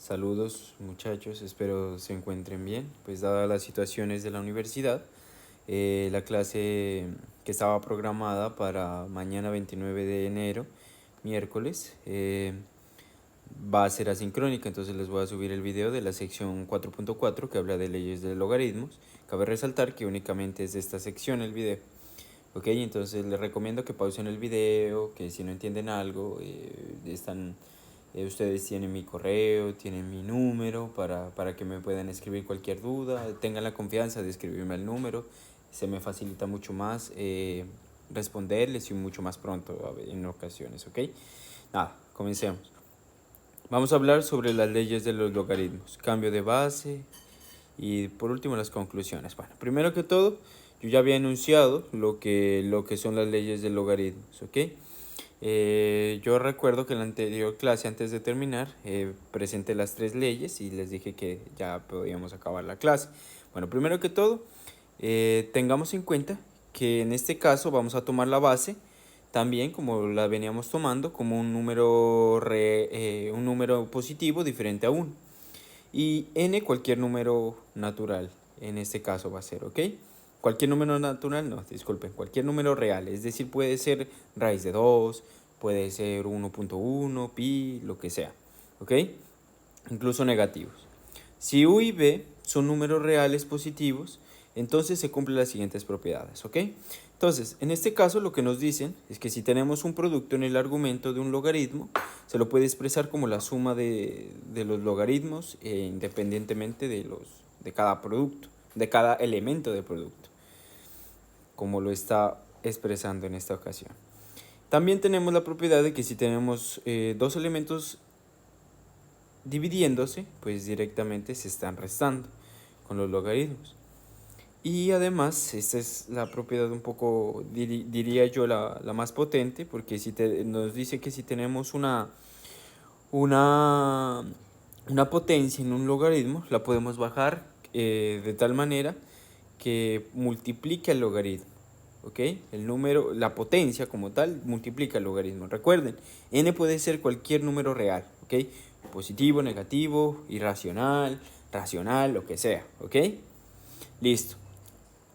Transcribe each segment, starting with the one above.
Saludos muchachos, espero se encuentren bien. Pues dadas las situaciones de la universidad, la clase que estaba programada para mañana 29 de enero, miércoles, va a ser asincrónica, entonces les voy a subir el video de la sección 4.4 que habla de leyes de logaritmos. Cabe resaltar que únicamente es de esta sección el video. Ok, entonces les recomiendo que pausen el video, que si no entienden algo, ustedes tienen mi correo, tienen mi número para que me puedan escribir cualquier duda, tengan la confianza de escribirme al número, se me facilita mucho más responderles y mucho más pronto en ocasiones, ok. Nada, comencemos. Vamos a hablar sobre las leyes de los logaritmos, cambio de base y por último las conclusiones. Bueno, primero que todo, yo ya había enunciado lo que son las leyes de logaritmos, ¿ok? Yo recuerdo que en la anterior clase, antes de terminar, presenté las tres leyes y les dije que ya podíamos acabar la clase. Bueno, primero que todo, tengamos en cuenta que en este caso vamos a tomar la base también como la veníamos tomando como un número positivo diferente a 1 y n cualquier número natural, en este caso va a ser, ¿ok? Cualquier número natural, no, disculpen, cualquier número real, es decir, puede ser raíz de 2, puede ser 1.1, pi, lo que sea, ¿ok? Incluso negativos. Si u y b son números reales positivos, entonces se cumplen las siguientes propiedades, ¿ok? Entonces, en este caso lo que nos dicen es que si tenemos un producto en el argumento de un logaritmo, se lo puede expresar como la suma de los logaritmos independientemente de cada producto, de cada elemento del producto, como lo está expresando en esta ocasión. También tenemos la propiedad de que si tenemos dos elementos dividiéndose, pues directamente se están restando con los logaritmos. Y además, esta es la propiedad un poco, diría yo, la más potente, porque si nos dice que si tenemos una, una potencia en un logaritmo, la podemos bajar de tal manera que multiplique el logaritmo. ¿Ok? El número, la potencia como tal, multiplica el logaritmo. Recuerden, n puede ser cualquier número real. ¿Ok? Positivo, negativo, irracional, racional, lo que sea. ¿Ok? Listo.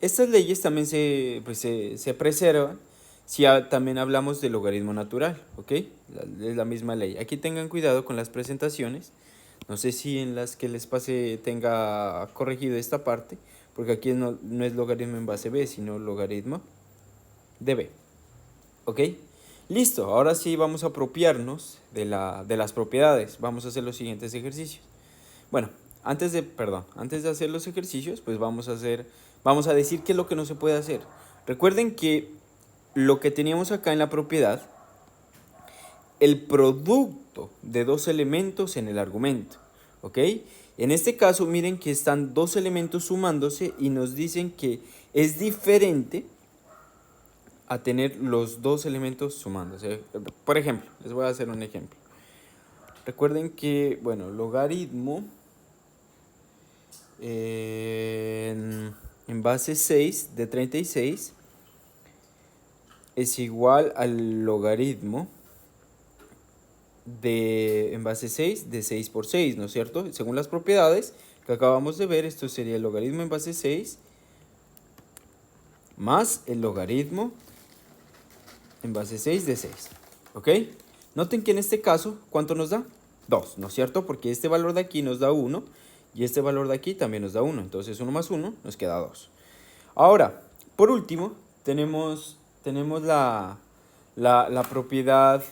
Estas leyes también se preservan si también hablamos de logaritmo natural, ¿ok? Es la misma ley. Aquí tengan cuidado con las presentaciones. No sé si en las que les pase tenga corregido esta parte, porque aquí no es logaritmo en base b, sino logaritmo de b, ¿ok? Listo, ahora sí vamos a apropiarnos de las propiedades. Vamos a hacer los siguientes ejercicios. Bueno, antes de hacer los ejercicios, pues vamos a decir qué es lo que no se puede hacer. Recuerden que lo que teníamos acá en la propiedad, el producto de dos elementos en el argumento, ¿ok? En este caso, miren que están dos elementos sumándose y nos dicen que es diferente a tener los dos elementos sumándose. Por ejemplo, les voy a hacer un ejemplo. Recuerden que, bueno, logaritmo en base 6 de 36 es igual al logaritmo en base 6 de 6 por 6, ¿no es cierto? Según las propiedades que acabamos de ver, esto sería el logaritmo en base 6 más el logaritmo en base 6 de 6, ¿ok? Noten que en este caso, ¿cuánto nos da? 2, ¿no es cierto? Porque este valor de aquí nos da 1 y este valor de aquí también nos da 1. Entonces 1 más 1 nos queda 2. Ahora, por último, tenemos la propiedad.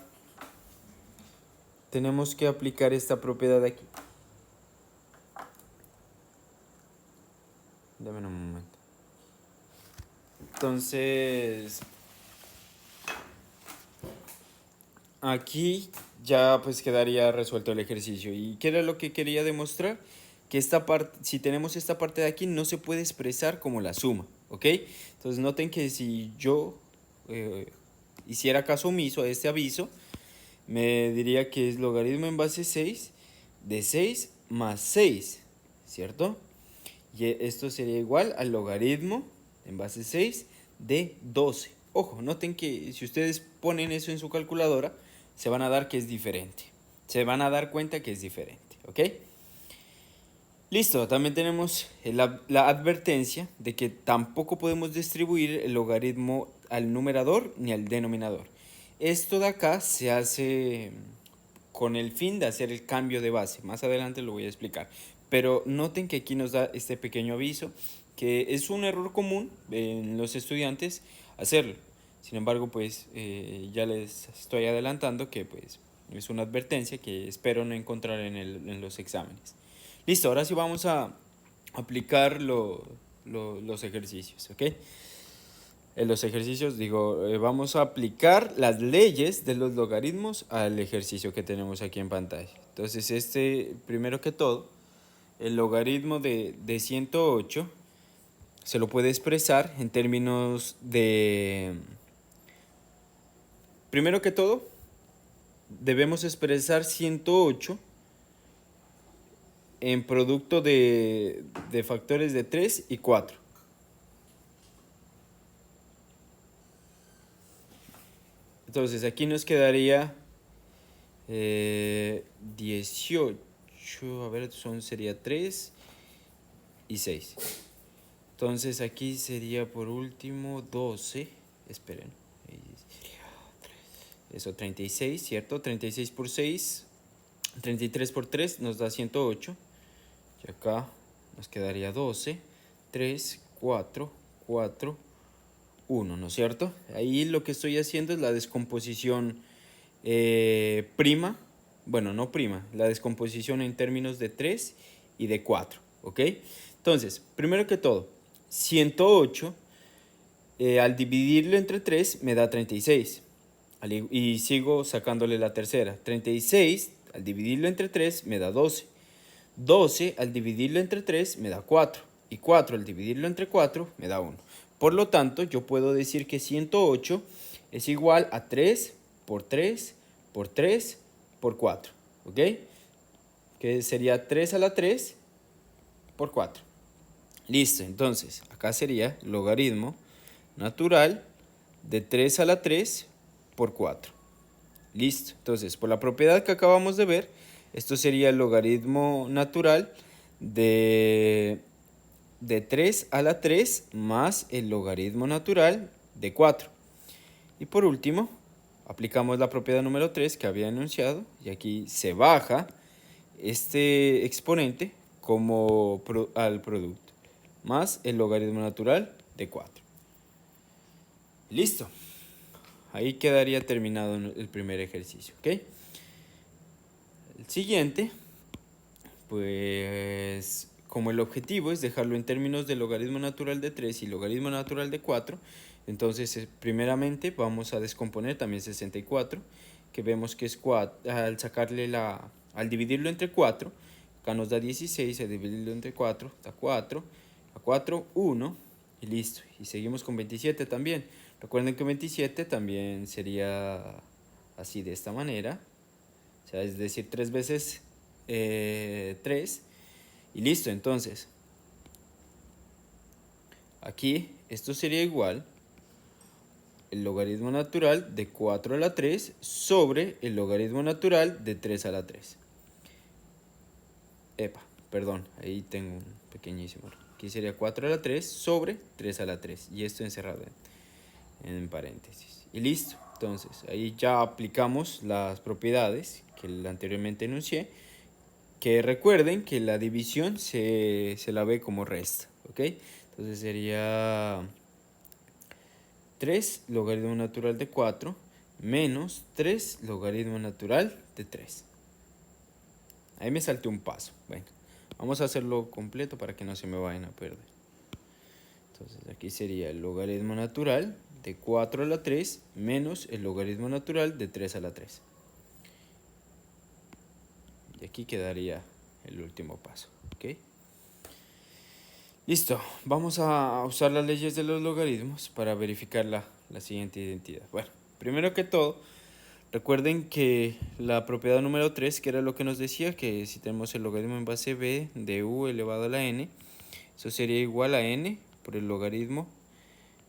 Tenemos que aplicar esta propiedad de aquí. Dame un momento. Entonces, aquí ya pues quedaría resuelto el ejercicio. ¿Y qué era lo que quería demostrar? Que esta parte, si tenemos esta parte de aquí, no se puede expresar como la suma, ¿ok? Entonces noten que si yo hiciera caso omiso a este aviso, me diría que es logaritmo en base 6 de 6 más 6, ¿cierto? Y esto sería igual al logaritmo en base 6 de 12. Ojo, noten que si ustedes ponen eso en su calculadora, se van a dar que es diferente. se van a dar cuenta que es diferente, ¿ok? Listo, también tenemos la advertencia de que tampoco podemos distribuir el logaritmo al numerador ni al denominador. Esto de acá se hace con el fin de hacer el cambio de base. Más adelante lo voy a explicar. Pero noten que aquí nos da este pequeño aviso, que es un error común en los estudiantes hacerlo. Sin embargo, pues ya les estoy adelantando que pues es una advertencia que espero no encontrar en los exámenes. Listo, ahora sí vamos a aplicar los ejercicios, ¿ok? En los ejercicios, digo, vamos a aplicar las leyes de los logaritmos al ejercicio que tenemos aquí en pantalla. Entonces, primero que todo, el logaritmo de 108 se lo puede expresar en términos de... Primero que todo, debemos expresar 108 en producto de factores de 3 y 4. Entonces aquí nos quedaría 18, a ver, sería 3 y 6. Entonces aquí sería por último 12, esperen, eso 36, ¿cierto? 36 por 6, 33 por 3 nos da 108. Y acá nos quedaría 12, 3, 4, 4, 1, ¿no es cierto? Ahí lo que estoy haciendo es la descomposición prima, bueno, no prima, la descomposición en términos de 3 y de 4, ¿ok? Entonces, primero que todo, 108 al dividirlo entre 3 me da 36. Y sigo sacándole la tercera. 36 al dividirlo entre 3 me da 12. 12 al dividirlo entre 3 me da 4. Y 4 al dividirlo entre 4 me da 1. Por lo tanto, yo puedo decir que 108 es igual a 3 por 3 por 3 por 4. ¿Ok? Que sería 3 a la 3 por 4. Listo, entonces acá sería logaritmo natural de 3 a la 3 por 4. Listo, entonces por la propiedad que acabamos de ver, esto sería el logaritmo natural de 3 a la 3 más el logaritmo natural de 4. Y por último, aplicamos la propiedad número 3 que había enunciado y aquí se baja este exponente como al producto más el logaritmo natural de 4. Listo. Ahí quedaría terminado el primer ejercicio, ¿ok? El siguiente, pues como el objetivo es dejarlo en términos de logaritmo natural de 3 y logaritmo natural de 4, entonces primeramente vamos a descomponer también 64, que vemos que es 4, al dividirlo entre 4, acá nos da 16, al dividirlo entre 4, da 4, a 4, 1, y listo. Y seguimos con 27 también. Recuerden que 27 también sería así de esta manera, o sea, es decir, 3 veces 3 y listo. Entonces aquí esto sería igual el logaritmo natural de 4 a la 3 sobre el logaritmo natural de 3 a la 3. Perdón, ahí tengo un pequeñísimo error. Aquí sería 4 a la 3 sobre 3 a la 3 y esto encerrado en paréntesis. Y listo. Entonces ahí ya aplicamos las propiedades que anteriormente enuncié, que recuerden que la división se la ve como resta, ¿ok? Entonces sería 3 logaritmo natural de 4 menos 3 logaritmo natural de 3. Ahí me salté un paso. Bueno, vamos a hacerlo completo para que no se me vayan a perder. Entonces aquí sería el logaritmo natural de 4 a la 3 menos el logaritmo natural de 3 a la 3. Y aquí quedaría el último paso, ¿ok? Listo, vamos a usar las leyes de los logaritmos para verificar la siguiente identidad. Bueno, primero que todo, recuerden que la propiedad número 3, que era lo que nos decía, que si tenemos el logaritmo en base b de u elevado a la n, eso sería igual a n por el logaritmo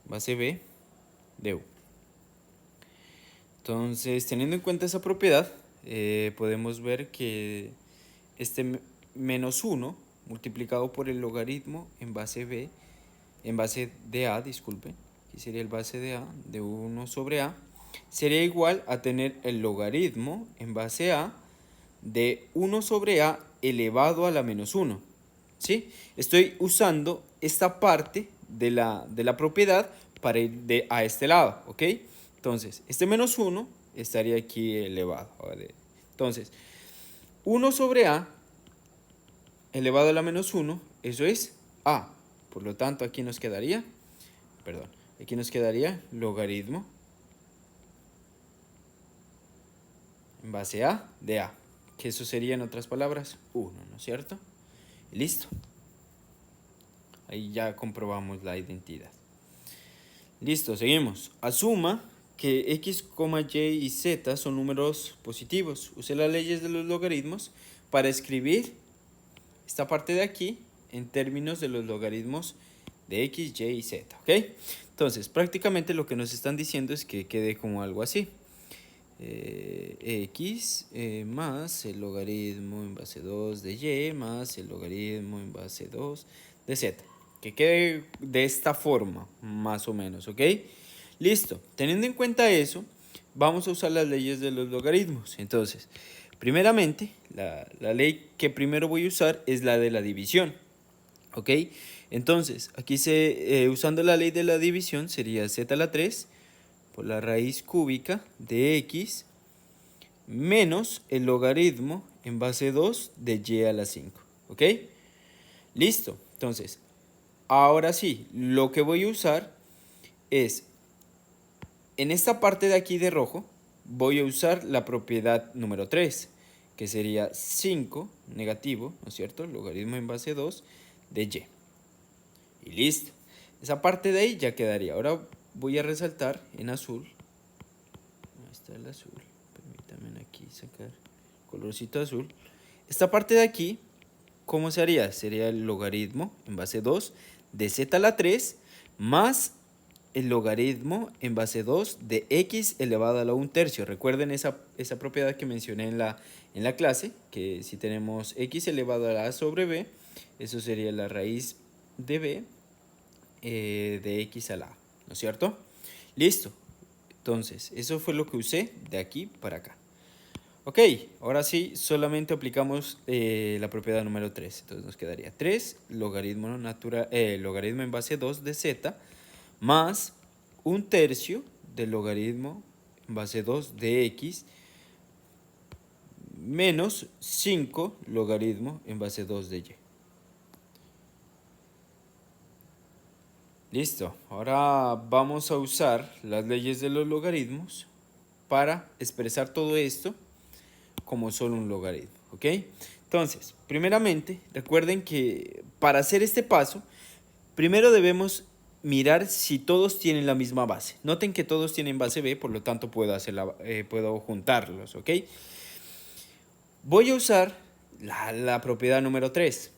base b de u. Entonces, teniendo en cuenta esa propiedad, podemos ver que este menos 1 multiplicado por el logaritmo en base b, en base de a, disculpen, aquí sería el base de a, de 1 sobre a, sería igual a tener el logaritmo en base a de 1 sobre a elevado a la menos 1. ¿Sí? Estoy usando esta parte de la propiedad para ir a este lado, ¿ok? Entonces, este menos 1 estaría aquí elevado. Entonces, 1 sobre a elevado a la menos 1, eso es a. Por lo tanto, aquí nos quedaría, logaritmo en base a de a, que eso sería en otras palabras 1, ¿no es cierto? Y listo. Ahí ya comprobamos la identidad. Listo, seguimos. Asuma que x, y y z son números positivos. Use las leyes de los logaritmos para escribir esta parte de aquí en términos de los logaritmos de x, y y z. ¿Ok? Entonces, prácticamente lo que nos están diciendo es que quede como algo así. X más el logaritmo en base 2 de y más el logaritmo en base 2 de z. Que quede de esta forma, más o menos, ¿ok? Listo. Teniendo en cuenta eso, vamos a usar las leyes de los logaritmos. Entonces, primeramente, la ley que primero voy a usar es la de la división, ¿ok? Entonces, aquí usando la ley de la división sería z a la 3 por la raíz cúbica de x menos el logaritmo en base 2 de y a la 5, ¿ok? Listo. Entonces, ahora sí, lo que voy a usar es, en esta parte de aquí de rojo, voy a usar la propiedad número 3, que sería 5 negativo, ¿no es cierto? Logaritmo en base 2 de y. Y listo. Esa parte de ahí ya quedaría. Ahora voy a resaltar en azul. Ahí está el azul. Permítanme aquí sacar colorcito azul. Esta parte de aquí, ¿cómo se haría? Sería el logaritmo en base 2 de z a la 3 más el logaritmo en base 2 de x elevado a la 1/3. Recuerden esa propiedad que mencioné en la clase, que si tenemos x elevado a la a sobre b, eso sería la raíz de b de x a la a, ¿no es cierto? Listo. Entonces, eso fue lo que usé de aquí para acá. Ok, ahora sí, solamente aplicamos la propiedad número 3. Entonces nos quedaría 3 logaritmo en base 2 de z más 1/3 del logaritmo en base 2 de x menos 5 logaritmo en base 2 de y. Listo, ahora vamos a usar las leyes de los logaritmos para expresar todo esto como solo un logaritmo, ¿ok? Entonces, primeramente, recuerden que para hacer este paso, primero debemos mirar si todos tienen la misma base. Noten que todos tienen base b, por lo tanto puedo juntarlos, ¿ok? Voy a usar la propiedad número 3.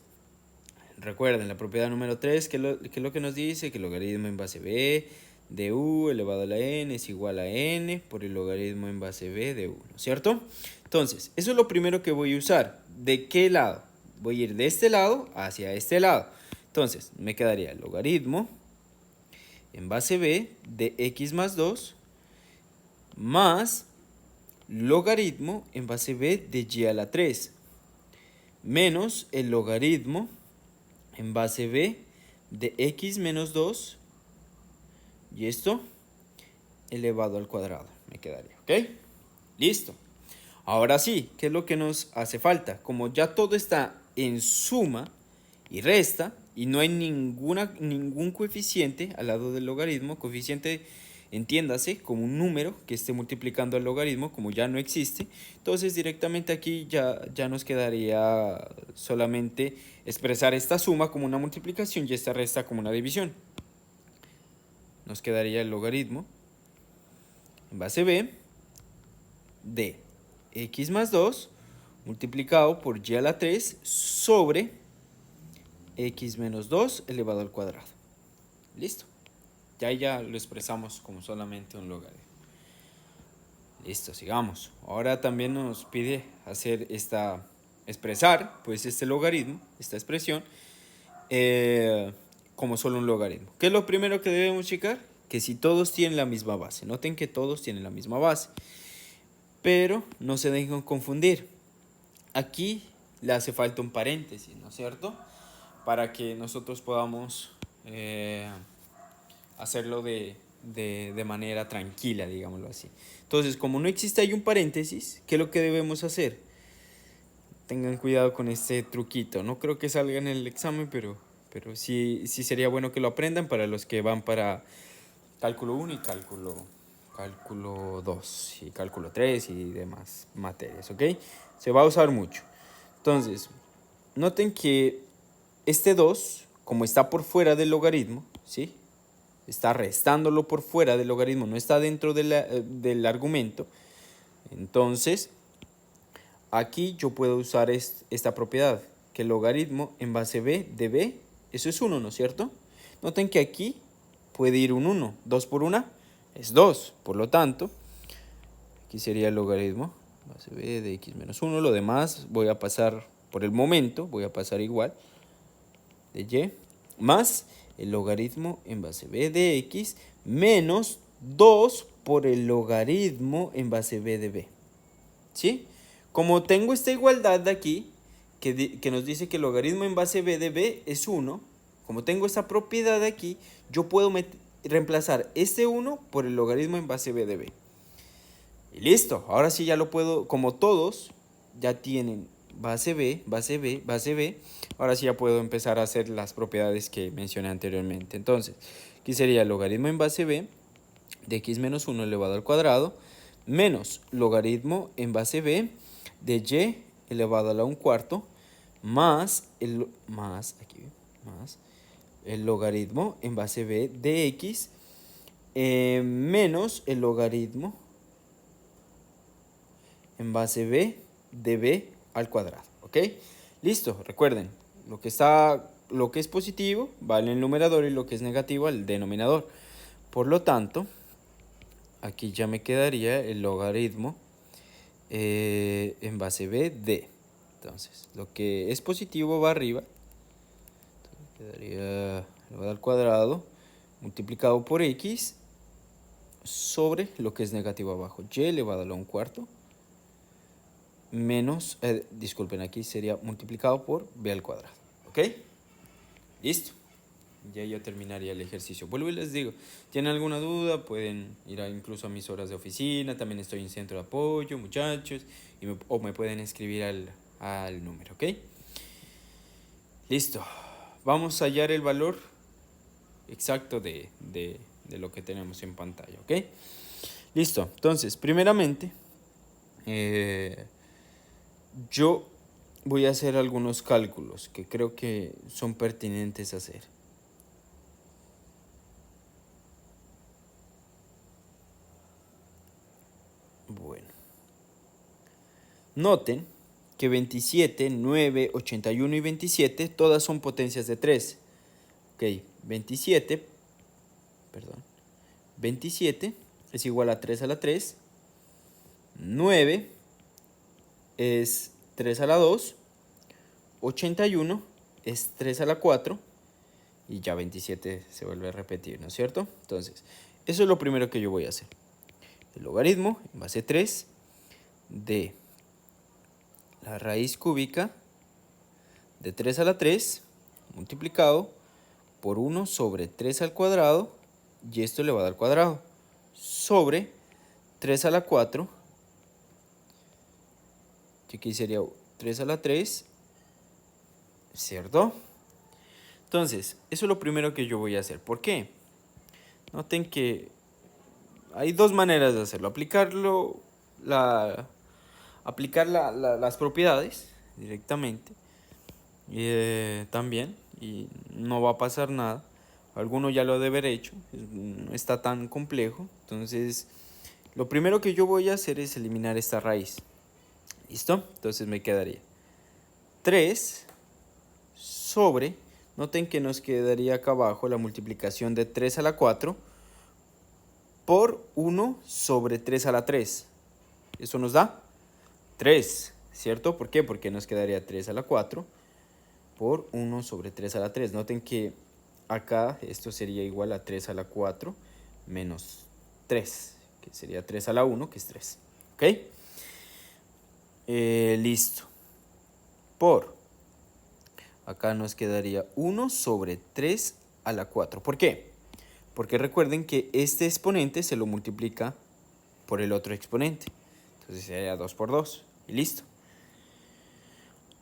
Recuerden, la propiedad número 3, que es lo que nos dice que el logaritmo en base b de u elevado a la n es igual a n por el logaritmo en base b de u, ¿no es cierto? Entonces, eso es lo primero que voy a usar. ¿De qué lado? Voy a ir de este lado hacia este lado. Entonces, me quedaría el logaritmo en base b de x más 2 más logaritmo en base b de y a la 3 menos el logaritmo en base b de x menos 2 y esto elevado al cuadrado me quedaría, ¿ok? Listo. Ahora sí, ¿qué es lo que nos hace falta? Como ya todo está en suma y resta y no hay ningún coeficiente al lado del logaritmo, coeficiente entiéndase como un número que esté multiplicando al logaritmo, como ya no existe, entonces directamente aquí ya nos quedaría solamente expresar esta suma como una multiplicación y esta resta como una división. Nos quedaría el logaritmo en base b de x más 2 multiplicado por y a la 3 sobre x menos 2 elevado al cuadrado. Listo. Ya lo expresamos como solamente un logaritmo. Listo, sigamos. Ahora también nos pide expresar pues este logaritmo, esta expresión, como solo un logaritmo. ¿Qué es lo primero que debemos checar? Que si todos tienen la misma base. Noten que todos tienen la misma base. Pero no se dejen confundir. Aquí le hace falta un paréntesis, ¿no es cierto? Para que nosotros podamos hacerlo de manera tranquila, digámoslo así. Entonces, como no existe ahí un paréntesis, ¿qué es lo que debemos hacer? Tengan cuidado con este truquito. No creo que salga en el examen, pero sí sería bueno que lo aprendan para los que van para cálculo 1 y cálculo 2 y cálculo 3 y demás materias, ¿ok? Se va a usar mucho. Entonces, noten que este 2, como está por fuera del logaritmo, ¿sí? Está restándolo por fuera del logaritmo, no está dentro del argumento. Entonces, aquí yo puedo usar esta propiedad, que el logaritmo en base b de b, eso es 1, ¿no es cierto? Noten que aquí puede ir un 1, 2 por 1 es 2, por lo tanto, aquí sería el logaritmo, base b de x menos 1, lo demás voy a pasar, por el momento, voy a pasar igual, de y, más el logaritmo en base b de x menos 2 por el logaritmo en base b de b. ¿Sí? Como tengo esta igualdad de aquí, que nos dice que el logaritmo en base b de b es 1, como tengo esta propiedad de aquí, yo puedo reemplazar este 1 por el logaritmo en base b de b. Y listo, ahora sí ya lo puedo, como todos ya tienen base b, base b, base b, ahora sí ya puedo empezar a hacer las propiedades que mencioné anteriormente. Entonces, aquí sería el logaritmo en base b de x menos 1 elevado al cuadrado menos logaritmo en base b de y elevado a la 1/4 más el logaritmo en base b de x menos el logaritmo en base b de b al cuadrado, ¿ok? Listo, recuerden, lo que es positivo va en el numerador y lo que es negativo al denominador. Por lo tanto, aquí ya me quedaría el logaritmo en base b de. Entonces, lo que es positivo va arriba. Entonces, quedaría elevado al cuadrado multiplicado por x sobre lo que es negativo abajo. Y elevado a la 1/4 menos, disculpen, aquí sería multiplicado por b al cuadrado. ¿Ok? Listo. Ya yo terminaría el ejercicio. Vuelvo y les digo, ¿tienen alguna duda? Pueden ir incluso a mis horas de oficina. También estoy en centro de apoyo, muchachos. O me pueden escribir al número, ¿ok? Listo. Vamos a hallar el valor exacto de lo que tenemos en pantalla, ¿ok? Listo. Entonces, primeramente, yo voy a hacer algunos cálculos que creo que son pertinentes a hacer. Bueno. Noten que 27, 9, 81 y 27 todas son potencias de 3. Ok, 27 es igual a 3 a la 3. 9 es 3 a la 2. 81 es 3 a la 4. Y ya 27 se vuelve a repetir, ¿no es cierto? Entonces, eso es lo primero que yo voy a hacer. El logaritmo en base 3 de la raíz cúbica de 3 a la 3 multiplicado por 1 sobre 3 al cuadrado, y esto elevado al cuadrado, sobre 3 a la 4, que aquí sería 3 a la 3, ¿cierto? Entonces, eso es lo primero que yo voy a hacer. ¿Por qué? Noten que hay dos maneras de hacerlo. Aplicar las propiedades directamente también, y no va a pasar nada. Alguno ya lo ha de haber hecho, no está tan complejo. Entonces, lo primero que yo voy a hacer es eliminar esta raíz. ¿Listo? Entonces me quedaría 3 sobre, noten que nos quedaría acá abajo la multiplicación de 3 a la 4 por 1 sobre 3 a la 3. Eso nos da 3, ¿cierto? ¿Por qué? Porque nos quedaría 3 a la 4 por 1 sobre 3 a la 3. Noten que acá esto sería igual a 3 a la 4 menos 3, que sería 3 a la 1, que es 3. ¿Ok? Listo. Acá nos quedaría 1 sobre 3 a la 4. ¿Por qué? Porque recuerden que este exponente se lo multiplica por el otro exponente. Entonces sería 2 por 2. Y listo.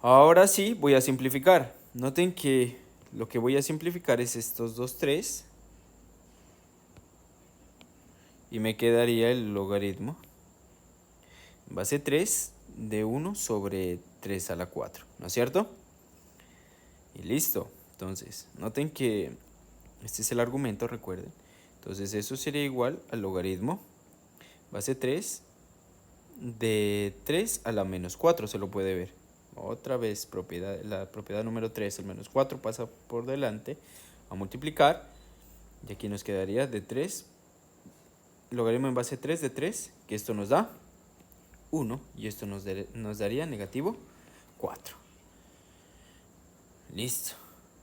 Ahora sí voy a simplificar. Noten que lo que voy a simplificar es estos dos 3. Y me quedaría el logaritmo en base 3 de 1 sobre 3 a la 4. ¿No es cierto? Y listo. Entonces, noten que este es el argumento, recuerden. Entonces eso sería igual al logaritmo base 3 de 3 a la menos 4, se lo puede ver. Otra vez la propiedad número 3, el menos 4 pasa por delante a multiplicar. Y aquí nos quedaría de 3, logaritmo en base 3 de 3, que esto nos da 1 y esto nos daría negativo 4. Listo,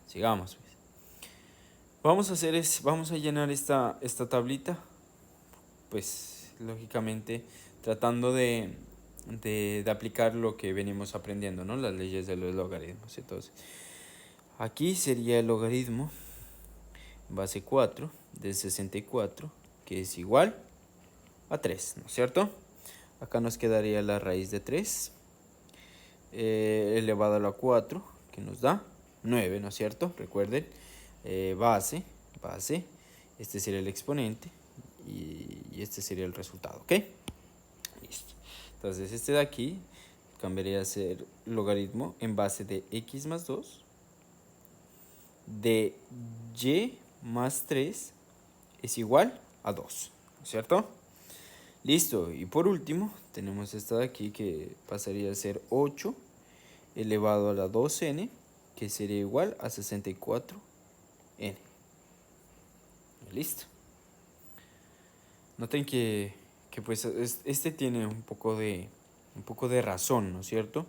sigamos. Vamos a llenar esta tablita, pues lógicamente tratando de aplicar lo que venimos aprendiendo, ¿no? Las leyes de los logaritmos. Entonces, aquí sería el logaritmo base 4 de 64, que es igual a 3, ¿no es cierto? Acá nos quedaría la raíz de 3 elevado a la 4, que nos da 9, ¿no es cierto? Recuerden, base, este sería el exponente y este sería el resultado, ¿ok? Listo. Entonces este de aquí cambiaría a ser logaritmo en base de x más 2 de y más 3 es igual a 2, ¿no es cierto? Listo, y por último tenemos esta de aquí que pasaría a ser 8 elevado a la 2n, que sería igual a 64n. Listo. Noten que pues este tiene un poco de razón, ¿no es cierto?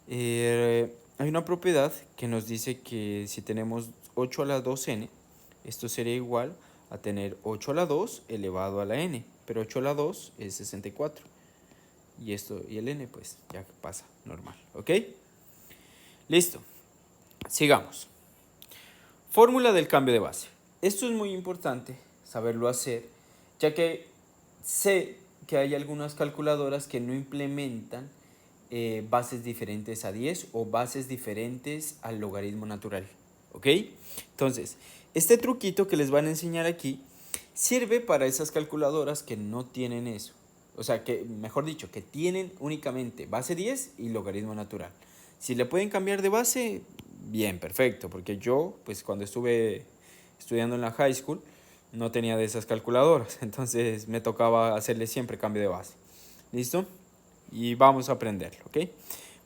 Hay una propiedad que nos dice que si tenemos 8 a la 2n, esto sería igual a tener 8 a la 2 elevado a la n, pero 8 a la 2 es 64. Y esto y el n pues ya pasa normal, ¿ok? Listo. Sigamos. Fórmula del cambio de base. Esto es muy importante saberlo hacer, ya que sé que hay algunas calculadoras que no implementan bases diferentes a 10 o bases diferentes al logaritmo natural, ¿ok? Entonces, este truquito que les van a enseñar aquí sirve para esas calculadoras que no tienen eso. O sea, que mejor dicho, que tienen únicamente base 10 y logaritmo natural. Si le pueden cambiar de base, bien, perfecto, porque yo, pues cuando estuve estudiando en la high school, no tenía de esas calculadoras, entonces me tocaba hacerle siempre cambio de base. ¿Listo? Y vamos a aprenderlo, ¿ok?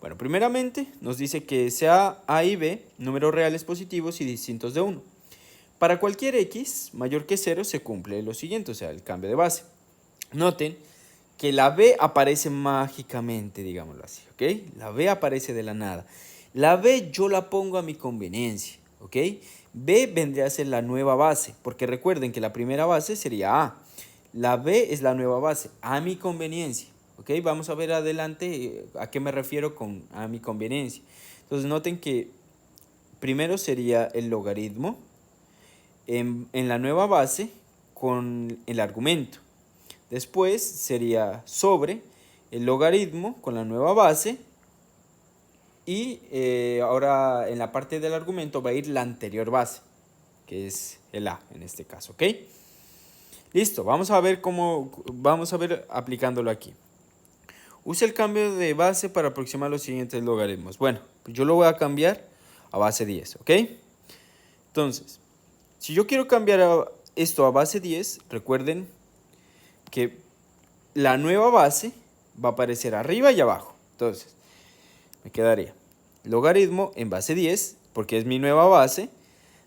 Bueno, primeramente nos dice que sea A y B números reales positivos y distintos de 1. Para cualquier x mayor que 0 se cumple lo siguiente, o sea, el cambio de base. Noten que la B aparece mágicamente, digámoslo así, ¿ok? La B aparece de la nada. La B yo la pongo a mi conveniencia, ¿ok? B vendría a ser la nueva base, porque recuerden que la primera base sería A. La B es la nueva base, a mi conveniencia, ¿ok? Vamos a ver adelante a qué me refiero con a mi conveniencia. Entonces noten que primero sería el logaritmo en la nueva base con el argumento. Después sería sobre el logaritmo con la nueva base. Y ahora en la parte del argumento va a ir la anterior base, que es el A en este caso, ¿ok? Listo, vamos a ver aplicándolo aquí. Use el cambio de base para aproximar los siguientes logaritmos. Bueno, pues yo lo voy a cambiar a base 10, ¿ok? Entonces, si yo quiero cambiar esto a base 10, recuerden que la nueva base va a aparecer arriba y abajo. Entonces, me quedaría logaritmo en base 10, porque es mi nueva base,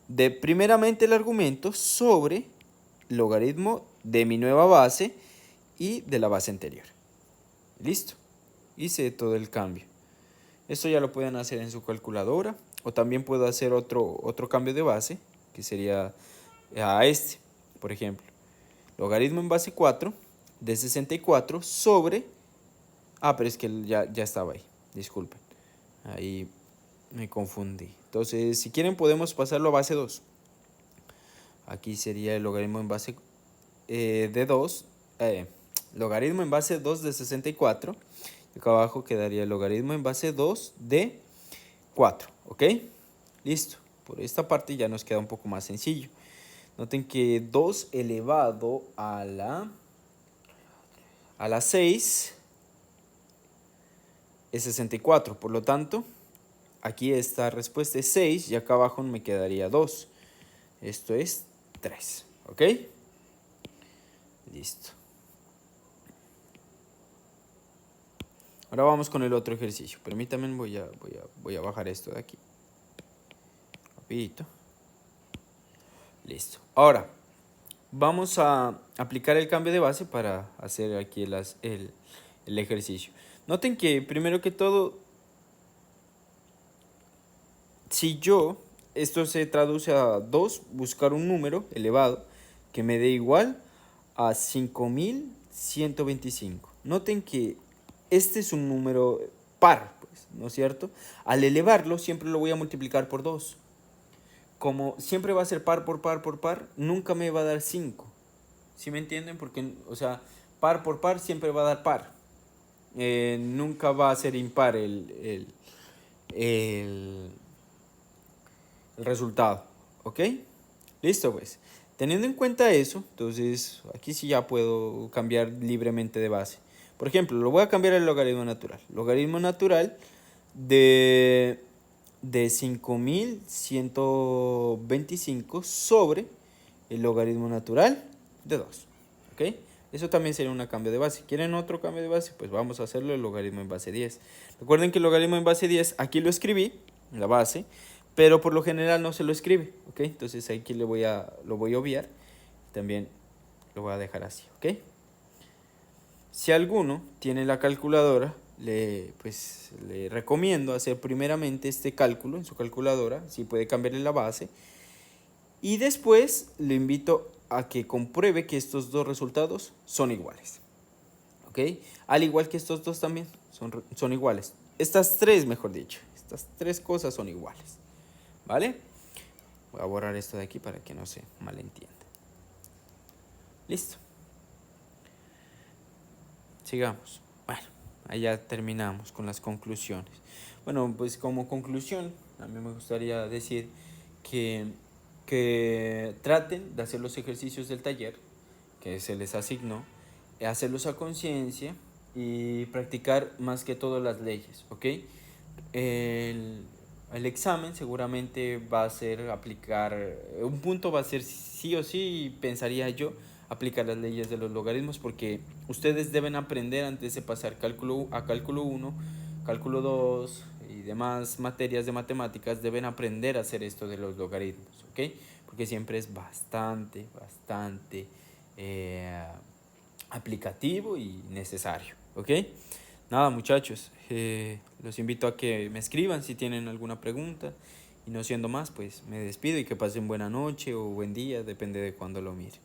de primeramente el argumento sobre logaritmo de mi nueva base y de la base anterior. Listo, hice todo el cambio. Esto ya lo pueden hacer en su calculadora, o también puedo hacer otro cambio de base, que sería a este, por ejemplo. Logaritmo en base 4 de 64 sobre... Ah, pero es que ya estaba ahí, disculpen. Ahí me confundí. Entonces, si quieren podemos pasarlo a base 2. Aquí sería el logaritmo en base de 2. Logaritmo en base 2 de 64. Y acá abajo quedaría el logaritmo en base 2 de 4. ¿Ok? Listo. Por esta parte ya nos queda un poco más sencillo. Noten que 2 elevado a la 6 es 64. Por lo tanto, aquí esta respuesta es 6 y acá abajo me quedaría 2. Esto es 3. ¿Ok? Listo. Ahora vamos con el otro ejercicio. Permítanme, voy a bajar esto de aquí. Rapidito. Listo. Ahora, vamos a aplicar el cambio de base para hacer aquí el ejercicio. Noten que primero que todo, si esto se traduce a 2, buscar un número elevado que me dé igual a 5125. Noten que este es un número par, pues, ¿no es cierto? Al elevarlo siempre lo voy a multiplicar por 2. Como siempre va a ser par por par por par, nunca me va a dar 5. ¿Sí me entienden? Porque, o sea, par por par siempre va a dar par. Nunca va a ser impar el resultado. ¿Ok? Listo, pues. Teniendo en cuenta eso, entonces aquí sí ya puedo cambiar libremente de base. Por ejemplo, lo voy a cambiar al logaritmo natural. Logaritmo natural de 5125 sobre el logaritmo natural de 2. ¿Ok? Eso también sería un cambio de base. ¿Quieren otro cambio de base? Pues vamos a hacerlo el logaritmo en base 10. Recuerden que el logaritmo en base 10, aquí lo escribí, en la base, pero por lo general no se lo escribe. ¿Ok? Entonces aquí lo voy a obviar. También lo voy a dejar así. ¿Ok? Si alguno tiene la calculadora, le recomiendo hacer primeramente este cálculo en su calculadora, si puede cambiarle la base, y después le invito a que compruebe que estos dos resultados son iguales. ¿Ok? Al igual que estos dos también son iguales. Estas tres, mejor dicho, estas tres cosas son iguales. ¿Vale? Voy a borrar esto de aquí para que no se malentienda. Listo. Sigamos. Bueno, ahí ya terminamos con las conclusiones. Bueno, pues como conclusión, a mí me gustaría decir que traten de hacer los ejercicios del taller que se les asignó, hacerlos a conciencia y practicar más que todo las leyes, ¿ok? El examen seguramente va a ser aplicar, un punto va a ser sí o sí, pensaría yo, aplicar las leyes de los logaritmos, porque ustedes deben aprender antes de pasar cálculo 1, cálculo 2 y demás materias de matemáticas, deben aprender a hacer esto de los logaritmos, ¿ok? Porque siempre es bastante aplicativo y necesario, ¿ok? Nada, muchachos, los invito a que me escriban si tienen alguna pregunta, y no siendo más, pues me despido y que pasen buena noche o buen día, depende de cuándo lo miren.